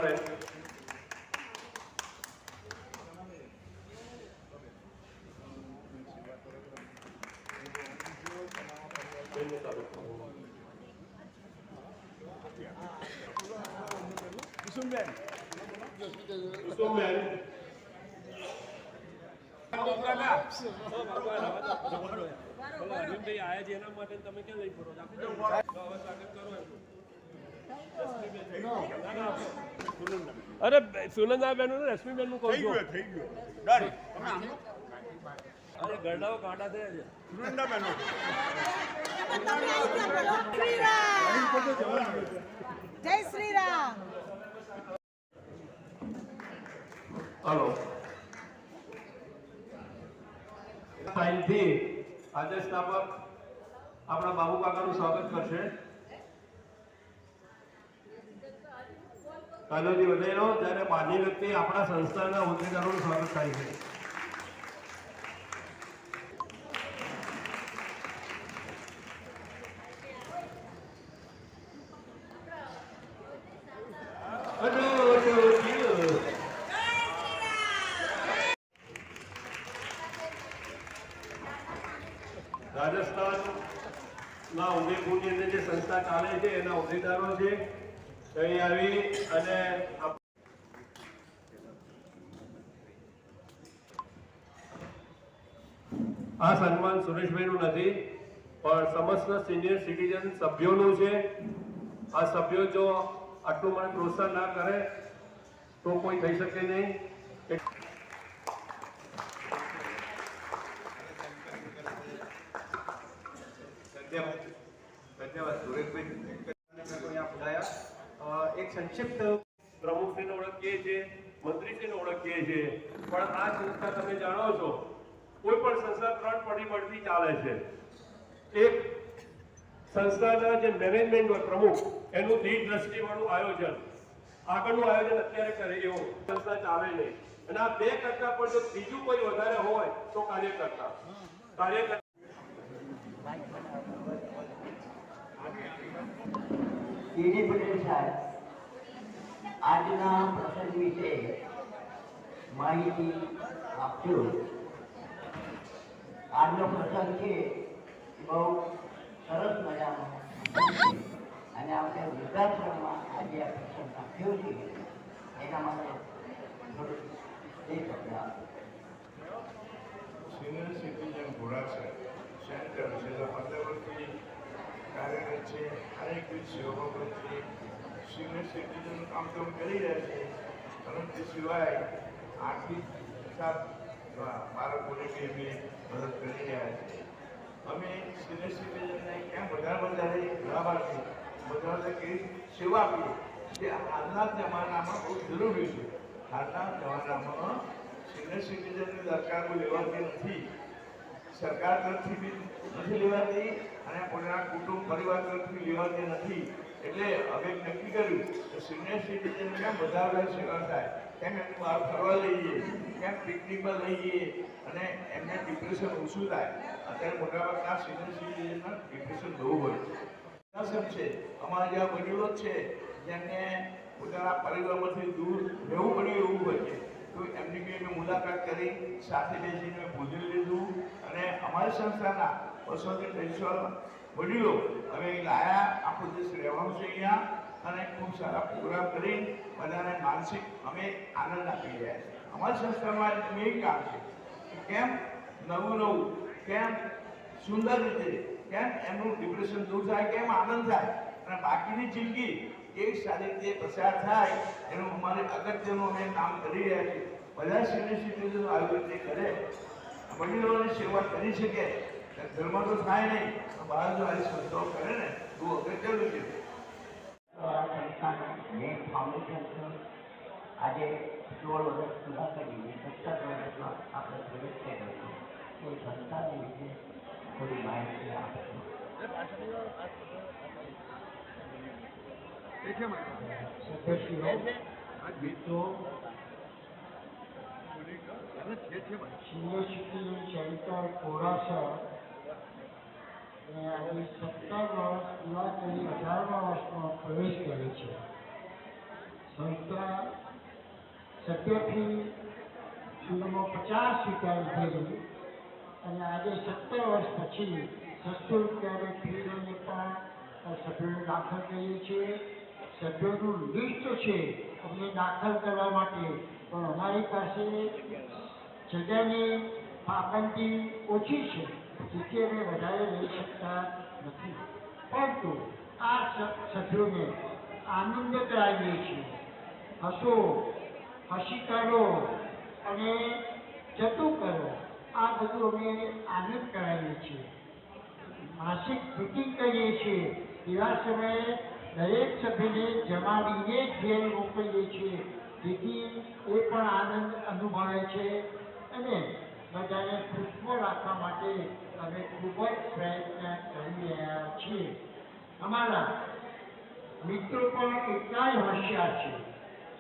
સુલંદાબેન. અરે સુનંદાબેન ને રશ્મિબેન નું કહું છું. અરે ગરડાઓ કાંટા થયા છે. સુનંદાબેન જય શ્રી રામ. હલો સાઈનથી આજે સ્થાપક આપણા બાબુ કાકાનું સ્વાગત કરશે. કાલોજી વધારો ત્યારે બહારની વ્યક્તિ આપણા સંસ્થાના હોદ્દેદારોનું સ્વાગત થાય છે. રાજસ્થાનના ઉદયપુરની અંદર જે સંસ્થા ચાલે છે એના હોદ્દેદારો છે અહીં આવી અને આ સન્માન સુરેશભાઈનું નથી પણ સમસ્ત સિનિયર સિટીઝન સભ્યોનું છે. આ સભ્યો જો આટલું મને પ્રોત્સાહન ના કરે તો કોઈ થઈ શકે નહીં. ધન્યવાદ સુરેશભાઈ. એક સંક્ષિપ્ત પ્રમુખશ્રીને ઓળખીએ છીએ, મંત્રીશ્રીને ઓળખીએ છીએ, પણ આ સંસ્થા તમે જાણો છો કોઈ પણ સંસ્થા 3 પરિબળથી ચાલે છે. એક સંસ્થાના જે મેનેજમેન્ટ હોય પ્રમુખ એનું દીર્ઘ દ્રષ્ટિવાળું આયોજન, આગળનું આયોજન અત્યારે કરે એવું સંસ્થા ચાલે નહીં. અને આ 2 કરતા પણ જો ત્રીજું કોઈ વધારે હોય તો કાર્યકર્તા ટીડી પટેલ સાહેબ આજના પ્રસંગ વિશે માહિતી આપજો. આજનો પ્રસંગ છે બહુ સરસ મજાનો અને આપણે વૃદ્ધાશ્રમમાં આજે આ પ્રસંગ રાખ્યો છે એના માટે થોડું એ શબ્દ સિનિયર સિટીઝન ઘોડાસર સેન્ટર છેલ્લા 15 વર્ષથી કાર્યરત છે. અનેકવિધ સેવાઓ પણ છે. સિનિયર સિટીઝન કામ તો કરી રહ્યા છે, પરંતુ તે સિવાય આર્થિક બાળકોને બી અમે મદદ કરી રહ્યા છીએ. અમે સિનિયર સિટીઝનને ક્યાં વધારે લાભાર્થી વધારે કેવી સેવા આપીએ જે હાલના જમાનામાં બહુ જરૂરી છે. હાલના જમાનામાં સિનિયર સિટીઝનની દરકાર કોઈ લેવાતી નથી, સરકાર તરફથી બી નથી લેવાતી અને પોતાના કુટુંબ પરિવાર તરફથી લેવાતી નથી. એટલે હવે નક્કી કર્યું કે સિનિયર સિટીઝન કેમ વધારે સેવા થાય, કેમ એમનું બહાર ફરવા લઈ જઈએ, કેમ પિકનિકમાં લઈ જઈએ અને એમને ડિપ્રેશન ઓછું થાય. અત્યારે મોટાભાગના સિનિયર સિટીઝનમાં ડિપ્રેશન બહુ હોય છે. અમારા જેવા વડીલો જ છે જેમને પોતાના પરિવારમાંથી દૂર રહેવું પડ્યું એવું હોય છે, તો એમની બી અમે મુલાકાત કરી, સાથે બેસીને ભોજન લીધું અને અમારી સંસ્થાના 200 થી 300 વડીલો અમે લાયા. આખો દેશ રહેવાનું છે અહીંયા અને ખૂબ સારા પ્રોગ્રામ કરી બધાને માનસિક અમે આનંદ આપી રહ્યા છીએ. અમારી સંસ્થામાં મેઇન કામ છે કેમ નવું કેમ સુંદર રીતે કેમ એમનું ડિપ્રેશન દૂર થાય, કેમ આનંદ થાય અને બાકીની જિંદગી એક સારી રીતે પસાર થાય એનું અમારે અગત્યનું અમે કામ કરી રહ્યા છીએ. બધા સિનિયર સિટીઝન આવી રીતે કરે, વડીલોની સેવા કરી શકે. ઘરમાં તો થાય નહીં, બહાર જો આવી સંસ્થાઓ કરે ને બહુ અગત્યનું છે. ફાઉન્ડેશન આજે 16 વર્ષ પૂરા કરી 17 વર્ષમાં આપણે પ્રવેશ કર્યો છે. એ સંસ્થાની વિશે થોડી માહિતી આપશો. મિત્રો, સિનિયર સિટીઝન સેન્ટર ઘોડાસર આજે 17 વર્ષ પૂરા કરી 18મા વર્ષમાં પ્રવેશ કરે છે. સંસ્થા સત્યથી સુધીમાં 50 સ્વીકાર થયેલી અને આજે 17 વર્ષ પછી 600 રૂપિયાની ફી લઈને પણ સભ્યોને દાખલ કરીએ છીએ. સભ્યોનું લિસ્ટ છે અમને દાખલ કરવા માટે, પણ અમારી પાસે જગ્યાની પાબંદી ઓછી છે, જેથી અમે વધારે લઈ શકતા નથી. પરંતુ આ સભ્યોને આનંદ કરાવીએ છીએ. હસો, હસી કરો અને જતું કરો, આ બધું અમે આનંદ કરાવીએ છીએ. માસિક મીટિંગ કરીએ છીએ, એવા સમયે દરેક સભ્યને જમાડીને ઘેર મોકલીએ છીએ, જેથી એ પણ આનંદ અનુભવે છે અને બધાને ખુશમાં રાખવા માટે અમે ખૂબ જ પ્રયત્ન કરી રહ્યા છીએ. અમારા મિત્રો પણ એટલા જ હોશિયાર છે.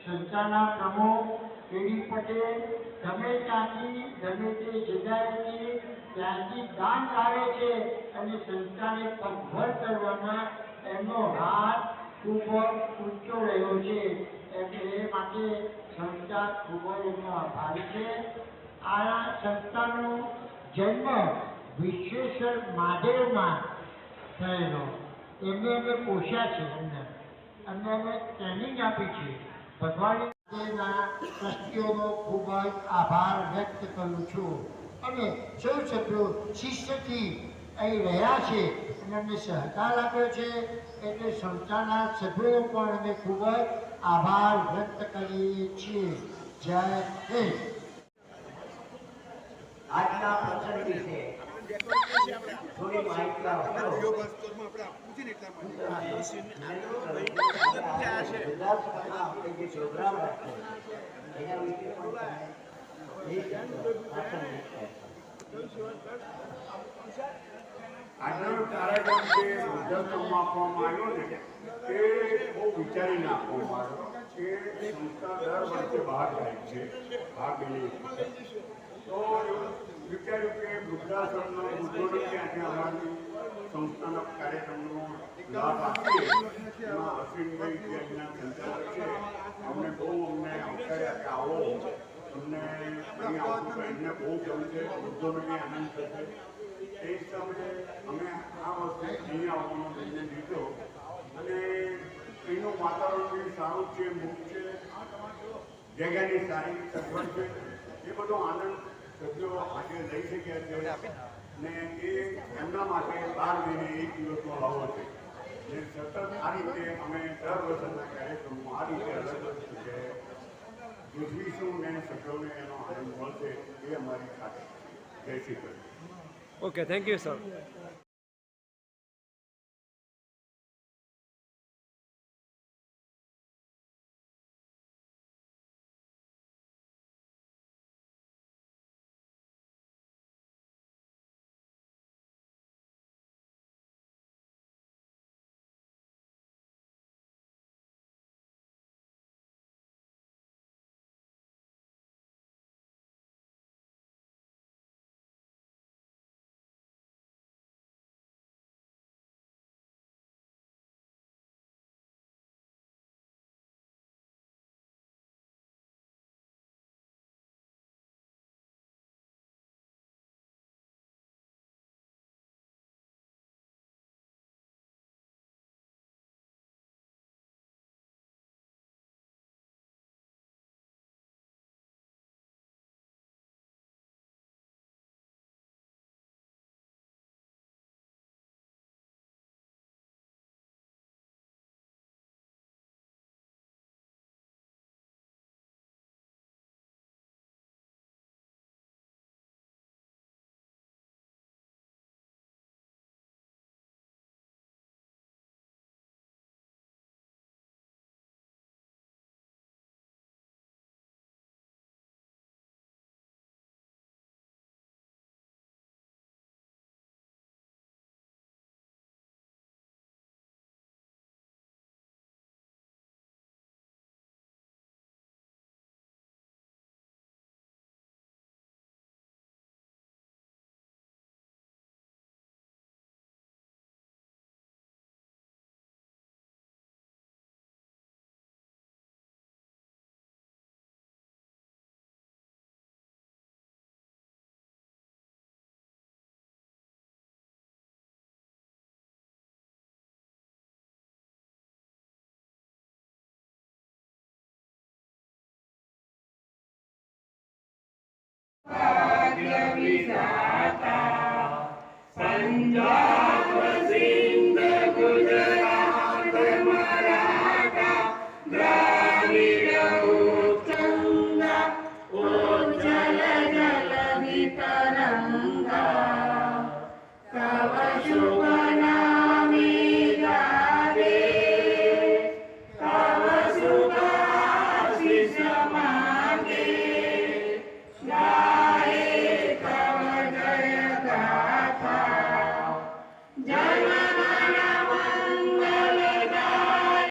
સંસ્થાના પ્રમુખ કેડી પટેલ ગમે ત્યાંથી ગમે તે જગ્યાએથી ત્યાંથી દાન લાવે છે અને સંસ્થાને પગભર કરવામાં એમનો હાથ ખૂબ ઊંચો રહ્યો છે. એટલે એ માટે સંસ્થા ખૂબ જ એમનો આભારી છે. આ સંસ્થાનો જન્મ વિશ્વેશ્વર મહાદેવમાં થયેલો. એમને અમે પોષ્યા છે. અમને અમે ટ્રેનિંગ આપી છે. ભગવાન ટ્રસ્ટીઓનો ખૂબ જ આભાર વ્યક્ત કરું છું અને સૌ સભ્યો શિસ્તથી અહીં રહ્યા છે અને અમને સહકાર આપ્યો છે, એટલે સંસ્થાના સભ્યો પણ અમે ખૂબ જ આભાર વ્યક્ત કરીએ છીએ. જય હિન્દ. આજના પ્રસંગ વિશે થોડી માહિતી આપો. આપણે જે પ્રોગ્રામ રાખ્યો એના વિશે પણ આજનો કાર્યક્રમ જે વૃદ્ધાશ્રમમાં આપવામાં આવ્યો ને તે બહુ વિચારીને આપવામાં આવ્યો કે સંસ્થા દર વર્ષે બહાર થાય છે ભાગ લઈએ તો વિચાર્યું કે વૃદ્ધાશ્રમના વૃદ્ધોને ત્યાંથી અમારી સંસ્થાના કાર્યક્રમનો લાભ આપીએ. એમાં અશ્વિનભાઈ જે અહીંના સંચાલક છે અમને આવકાર્યા કે આવો તમને અહીં આવતું તો એમને બહુ ગમે છે, વૃદ્ધોને બી આનંદ થશે. એ હિસાબે અમે આ વર્ષે અહીં આવવાનો નિર્ણય લીધો અને અહીંનું વાતાવરણ બી સારું છે, મુક્ત છે, જગ્યાની સારી સગવડ છે. એ બધો આનંદ સભ્યો આજે લઈ શક્યા છે ને એ એમના માટે 12 મહિને 1 દિવસનો લાવો છે. ને સતત આ રીતે અમે દર વર્ષના કાર્યક્રમમાં આ રીતે અલગ અલગ જગ્યાએ ઉજવીશું ને સભ્યોને એનો આનંદ મળશે એ અમારી ખાતરી. જય Shri Krishna. Okay, thank you sir. વિધાતા પંજા